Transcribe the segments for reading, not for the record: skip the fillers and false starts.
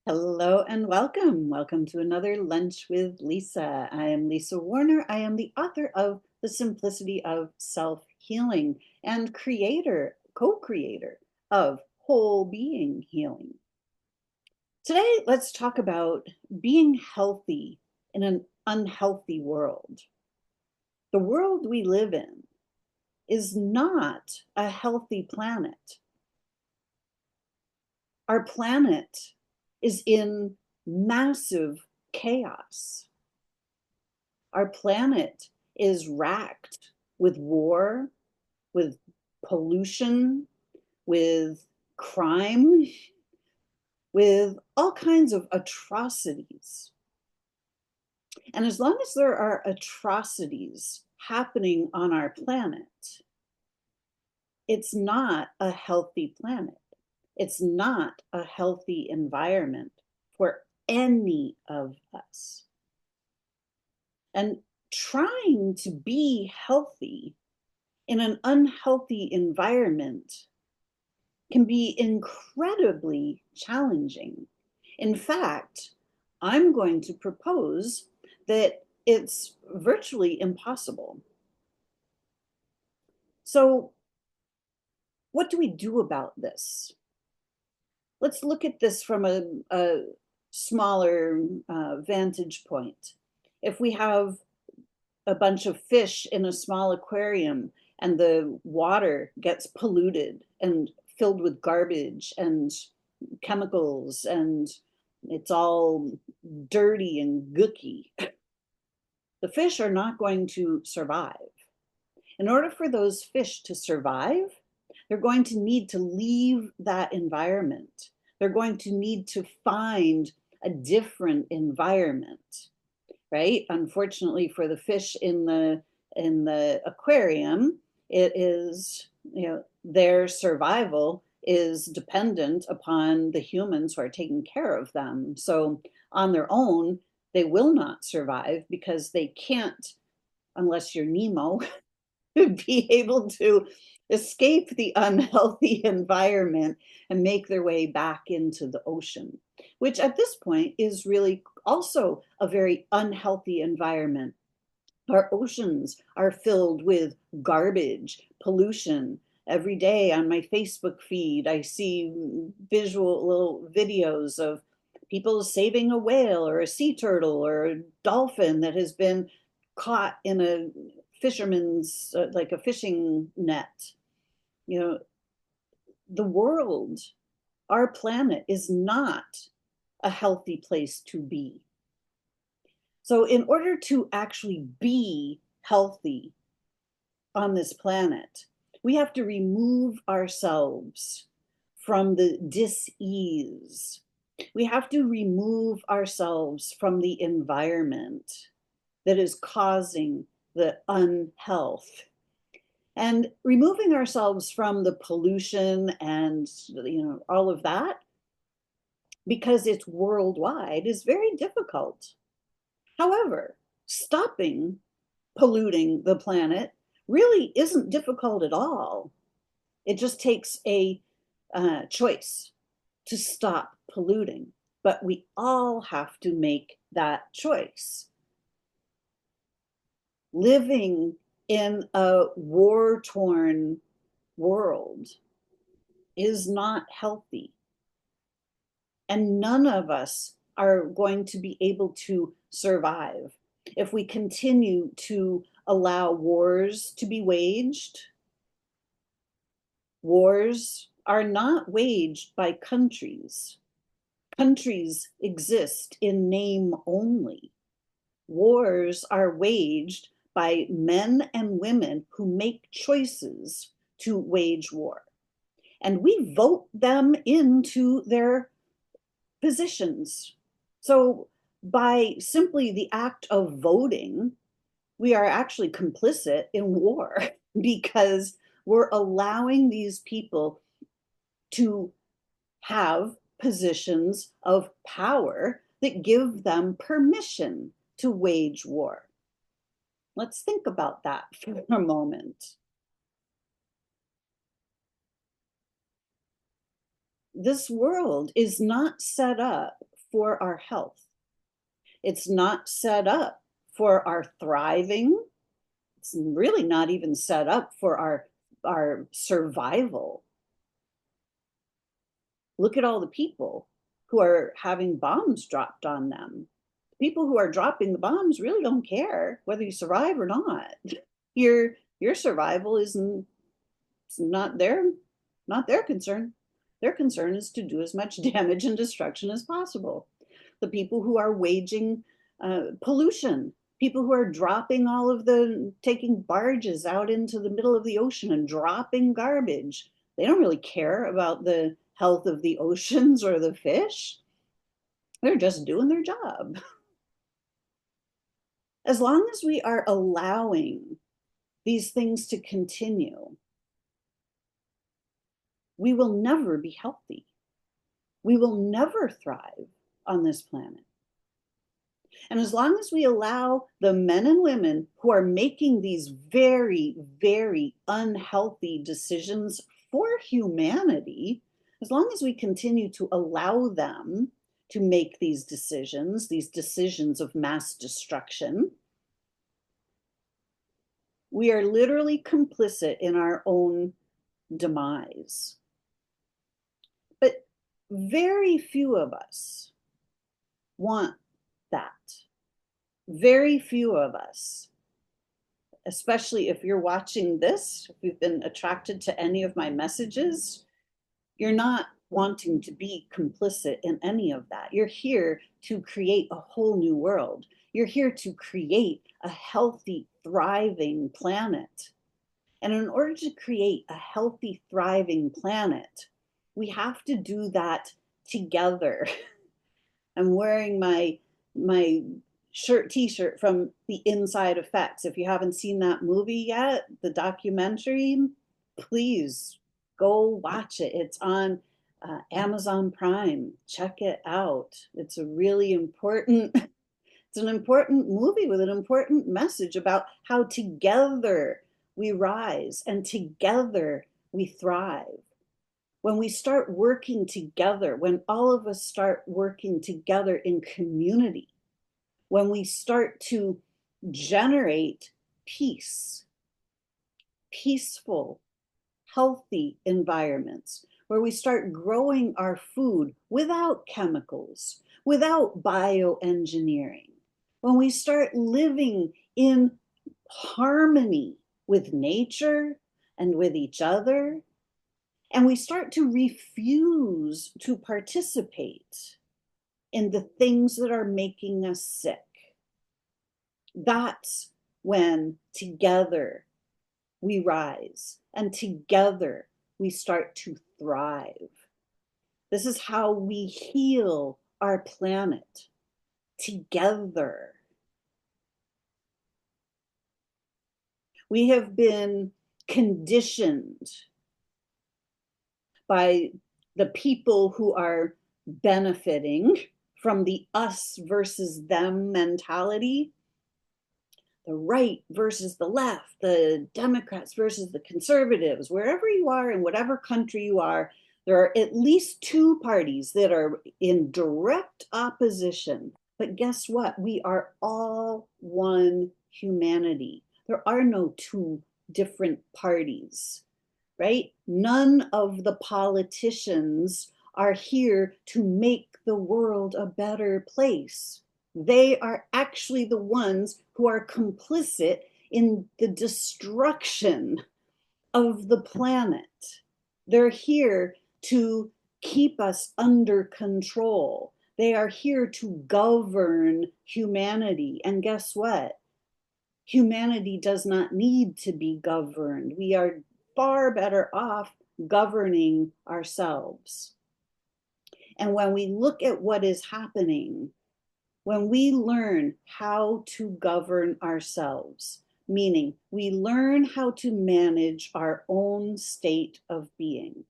Hello and welcome. Welcome to another Lunch with Lisa. I am Lisa Warner. I am the author of The Simplicity of Self-Healing and co-creator of Whole Being Healing. Today, let's talk about being healthy in an unhealthy world. The world we live in is not a healthy planet. Our planet is in massive chaos. Our planet is racked with war, with pollution, with crime, with all kinds of atrocities. And as long as there are atrocities happening on our planet, it's not a healthy planet. It's not a healthy environment for any of us. And trying to be healthy in an unhealthy environment can be incredibly challenging. In fact, I'm going to propose that it's virtually impossible. So, what do we do about this? Let's look at this from a smaller vantage point. If we have a bunch of fish in a small aquarium and the water gets polluted and filled with garbage and chemicals and it's all dirty and gooky, the fish are not going to survive. In order for those fish to survive, they're going to need to leave that environment. They're going to need to find a different environment, right? Unfortunately for the fish in the aquarium, it is, their survival is dependent upon the humans who are taking care of them. So on their own, they will not survive because they can't, unless you're Nemo, be able to escape the unhealthy environment and make their way back into the ocean, which at this point is really also a very unhealthy environment. Our oceans are filled with garbage, pollution. Every day on my Facebook feed, I see visual little videos of people saving a whale or a sea turtle or a dolphin that has been caught in a fisherman's, like a fishing net. You know, the world, our planet is not a healthy place to be. So in order to actually be healthy on this planet, we have to remove ourselves from the dis-ease. We have to remove ourselves from the environment that is causing the unhealth. And removing ourselves from the pollution and all of that, because it's worldwide, is very difficult. However, stopping polluting the planet really isn't difficult at all. It just takes a choice to stop polluting. But we all have to make that choice. Living in a war-torn world is not healthy. And none of us are going to be able to survive if we continue to allow wars to be waged. Wars are not waged by countries. Countries exist in name only. Wars are waged by men and women who make choices to wage war. And we vote them into their positions. So by simply the act of voting, we are actually complicit in war because we're allowing these people to have positions of power that give them permission to wage war. Let's think about that for a moment. This world is not set up for our health. It's not set up for our thriving. It's really not even set up for our survival. Look at all the people who are having bombs dropped on them. People who are dropping the bombs really don't care whether you survive or not. Your survival is not their concern. Their concern is to do as much damage and destruction as possible. The people who are waging pollution, people who are taking barges out into the middle of the ocean and dropping garbage, they don't really care about the health of the oceans or the fish. They're just doing their job. As long as we are allowing these things to continue, we will never be healthy. We will never thrive on this planet. And as long as we allow the men and women who are making these very, very unhealthy decisions for humanity, as long as we continue to allow them to make these decisions of mass destruction, we are literally complicit in our own demise. But very few of us want that. Very few of us, especially if you're watching this, if you've been attracted to any of my messages, you're not wanting to be complicit in any of that. You're here to create a whole new world. You're here to create a healthy, thriving planet. And in order to create a healthy, thriving planet, we have to do that together. I'm wearing my t-shirt from The Inside Effects. If you haven't seen that movie yet, the documentary, please go watch it. It's on Amazon Prime. Check it out. It's a really important, it's an important movie with an important message about how together we rise and together we thrive. When we start working together, when all of us start working together in community, when we start to generate peace, peaceful, healthy environments, where we start growing our food without chemicals, without bioengineering, when we start living in harmony with nature and with each other, and we start to refuse to participate in the things that are making us sick, that's when together we rise and together we start to thrive. This is how we heal our planet, together. We have been conditioned by the people who are benefiting from the us versus them mentality, the right versus the left, the Democrats versus the conservatives. Wherever you are, in whatever country you are, there are at least two parties that are in direct opposition. But guess what? We are all one humanity. There are no two different parties, right? None of the politicians are here to make the world a better place. They are actually the ones who are complicit in the destruction of the planet. They're here to keep us under control. They are here to govern humanity. And guess what? Humanity does not need to be governed. We are far better off governing ourselves. And when we look at what is happening, when we learn how to govern ourselves, meaning we learn how to manage our own state of being,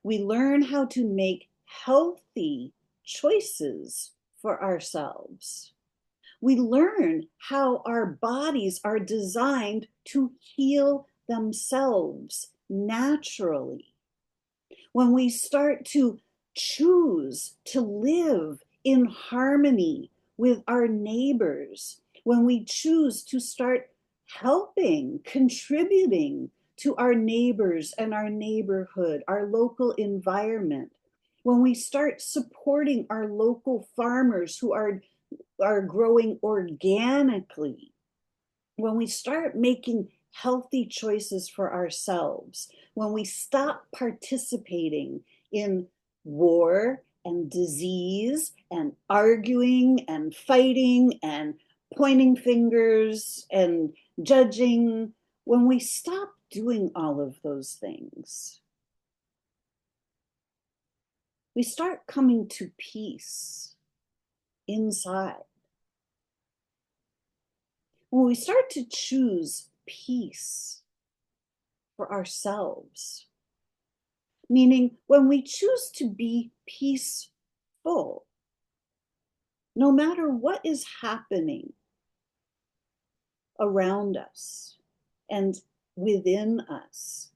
we learn how to make healthy choices for ourselves. We learn how our bodies are designed to heal themselves naturally. When we start to choose to live in harmony with our neighbors, when we choose to start helping, contributing to our neighbors and our neighborhood, our local environment, when we start supporting our local farmers who are growing organically, when we start making healthy choices for ourselves, when we stop participating in war and disease and arguing and fighting and pointing fingers and judging, when we stop doing all of those things, we start coming to peace inside. When we start to choose peace for ourselves, meaning when we choose to be peaceful, no matter what is happening around us and within us,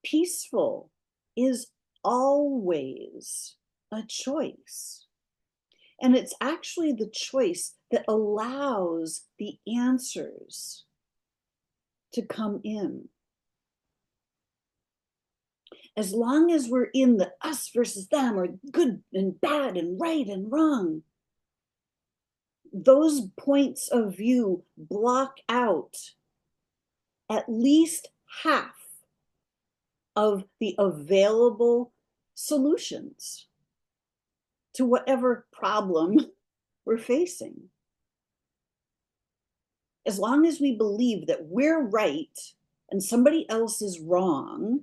peaceful is always a choice. And it's actually the choice that allows the answers to come in. As long as we're in the us versus them, or good and bad and right and wrong, those points of view block out at least half of the available solutions to whatever problem we're facing. As long as we believe that we're right and somebody else is wrong,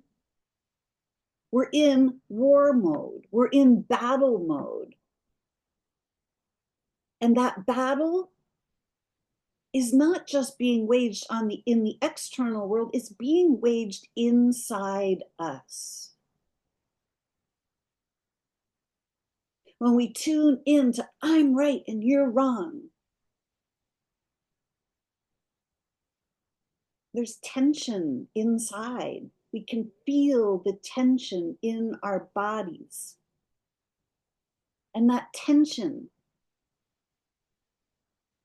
we're in war mode, we're in battle mode. And that battle is not just being waged in the external world, it's being waged inside us. When we tune into I'm right and you're wrong, there's tension inside. We can feel the tension in our bodies. And that tension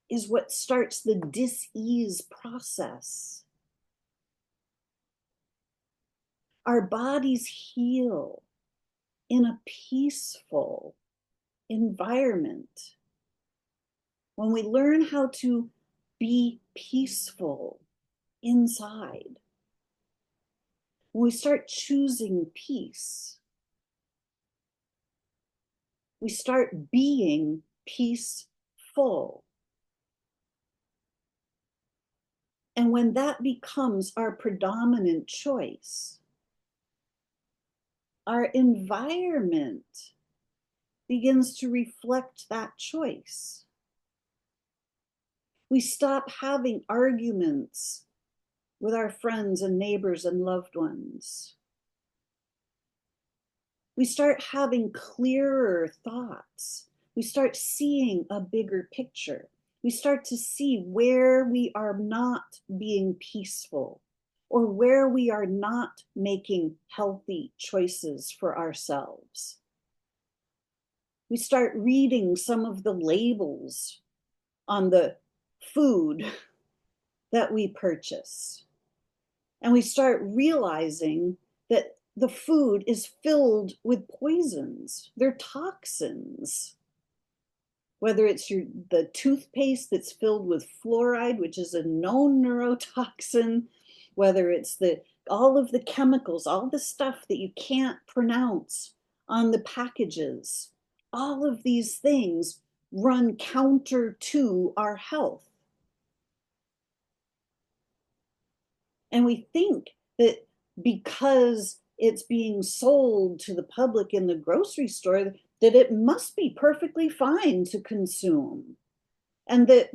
is what starts the dis-ease process. Our bodies heal in a peaceful environment when we learn how to be peaceful inside. When we start choosing peace, we start being peaceful. And when that becomes our predominant choice, our environment begins to reflect that choice. We stop having arguments with our friends and neighbors and loved ones. We start having clearer thoughts. We start seeing a bigger picture. We start to see where we are not being peaceful or where we are not making healthy choices for ourselves. We start reading some of the labels on the food that we purchase. And we start realizing that the food is filled with poisons. They're toxins. Whether it's the toothpaste that's filled with fluoride, which is a known neurotoxin, whether it's all of the chemicals, all the stuff that you can't pronounce on the packages, all of these things run counter to our health. And we think that because it's being sold to the public in the grocery store, that it must be perfectly fine to consume. And that,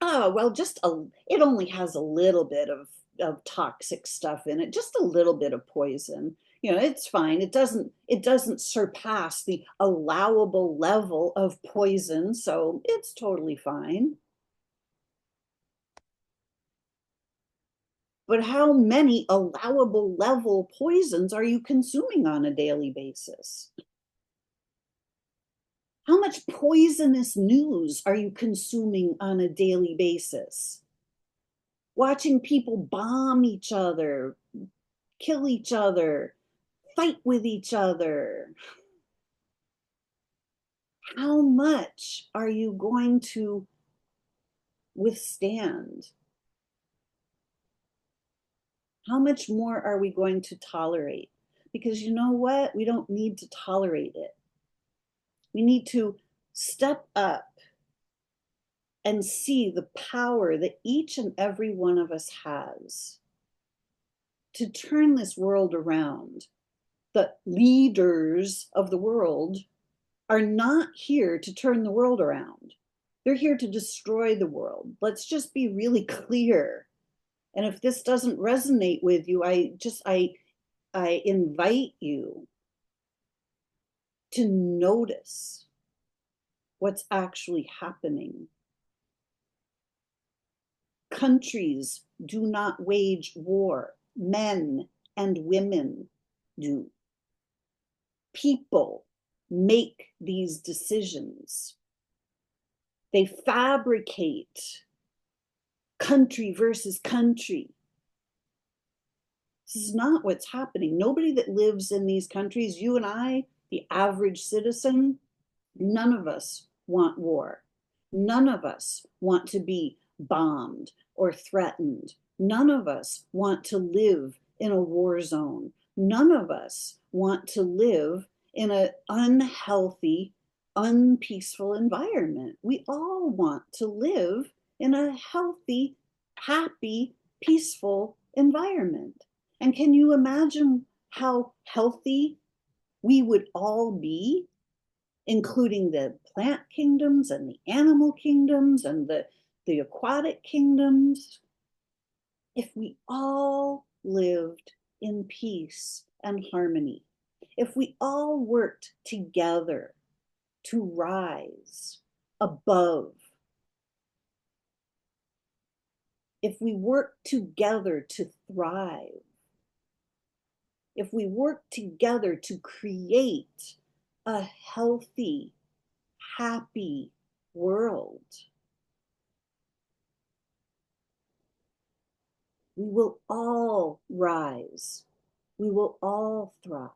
well, it only has a little bit of toxic stuff in it, just a little bit of poison. It's fine. It doesn't surpass the allowable level of poison, so it's totally fine. But how many allowable level poisons are you consuming on a daily basis? How much poisonous news are you consuming on a daily basis? Watching people bomb each other, kill each other, fight with each other. How much are you going to withstand? How much more are we going to tolerate? Because you know what? We don't need to tolerate it. We need to step up and see the power that each and every one of us has to turn this world around. The leaders of the world are not here to turn the world around. They're here to destroy the world. Let's just be really clear. And if this doesn't resonate with you, I invite you to notice what's actually happening. Countries do not wage war. Men and women do. People make these decisions. They fabricate country versus country. This is not what's happening. Nobody that lives in these countries, you and I, the average citizen, none of us want war. None of us want to be bombed or threatened. None of us want to live in a war zone. None of us want to live in an unhealthy, unpeaceful environment. We all want to live in a healthy, happy, peaceful environment. And can you imagine how healthy we would all be, including the plant kingdoms and the animal kingdoms and the aquatic kingdoms, if we all lived in peace and harmony, if we all worked together to rise above, if we work together to thrive, if we work together to create a healthy, happy world, we will all rise. We will all thrive.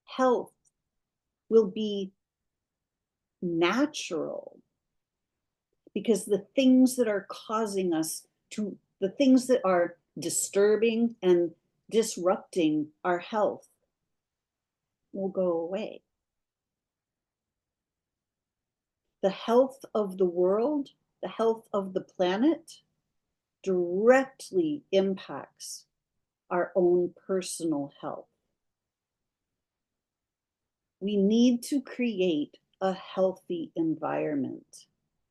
Health will be natural because the things that are causing us to, the things that are disturbing and disrupting our health will go away. The health of the world, the health of the planet, directly impacts our own personal health. We need to create a healthy environment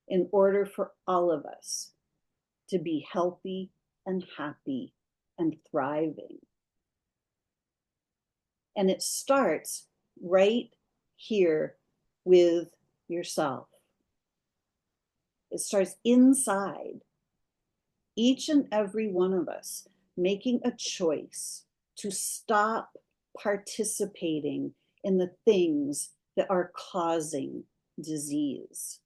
in order for all of us to be healthy and happy and thriving. And it starts right here with yourself. It starts inside each and every one of us making a choice to stop participating in the things that are causing disease,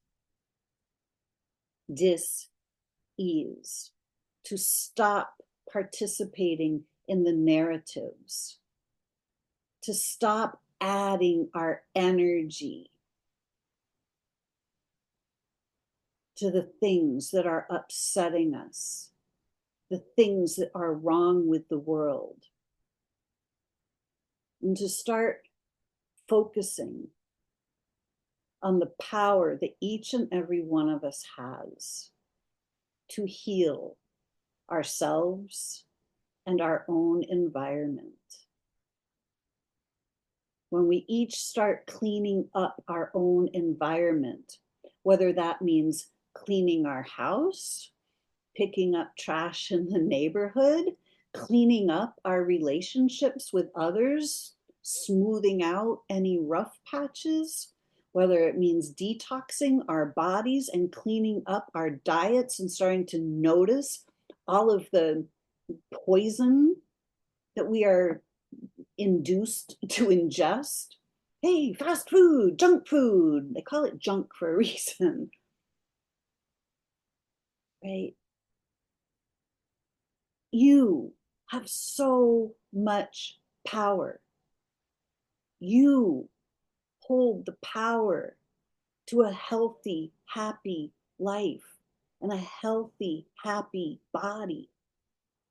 dis-ease, to stop participating in the narratives, to stop adding our energy to the things that are upsetting us, the things that are wrong with the world, and to start focusing on the power that each and every one of us has to heal ourselves and our own environment. When we each start cleaning up our own environment, whether that means cleaning our house, picking up trash in the neighborhood, cleaning up our relationships with others, smoothing out any rough patches, whether it means detoxing our bodies and cleaning up our diets and starting to notice all of the poison that we are induced to ingest. Hey, fast food, junk food. They call it junk for a reason, right? You have so much power. You hold the power to a healthy, happy life and a healthy, happy body.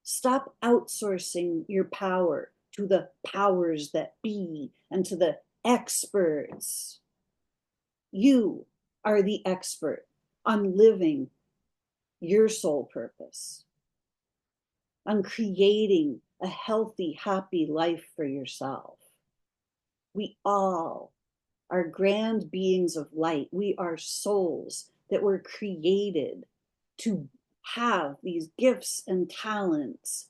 Stop outsourcing your power to the powers that be and to the experts. You are the expert on living your soul purpose, on creating a healthy, happy life for yourself. We all are grand beings of light. We are souls that were created to have these gifts and talents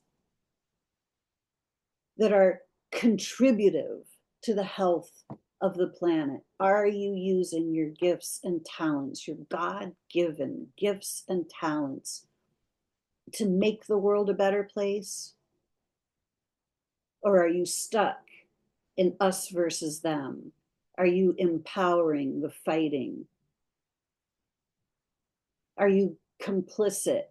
that are contributive to the health of the planet. Are you using your gifts and talents, your God-given gifts and talents, to make the world a better place? Or are you stuck in us versus them? Are you empowering the fighting? Are you complicit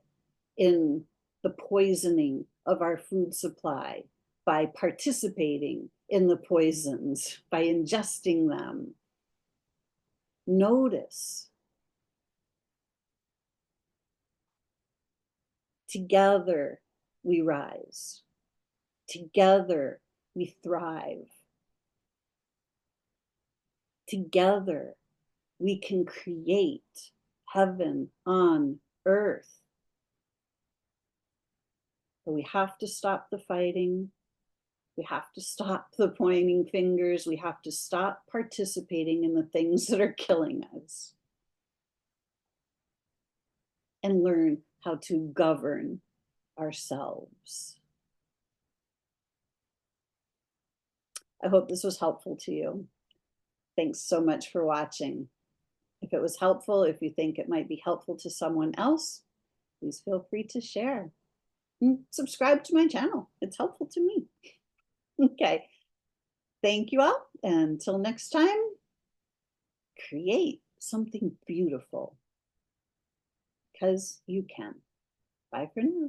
in the poisoning of our food supply by participating in the poisons, by ingesting them? Notice. Together we rise. Together we thrive. Together we can create heaven on earth. But we have to stop the fighting. We have to stop the pointing fingers. We have to stop participating in the things that are killing us and learn how to govern ourselves. I hope this was helpful to you. Thanks so much for watching. If it was helpful, if you think it might be helpful to someone else, please feel free to share. And subscribe to my channel. It's helpful to me. Okay. Thank you all. Until next time, create something beautiful because you can. Bye for now.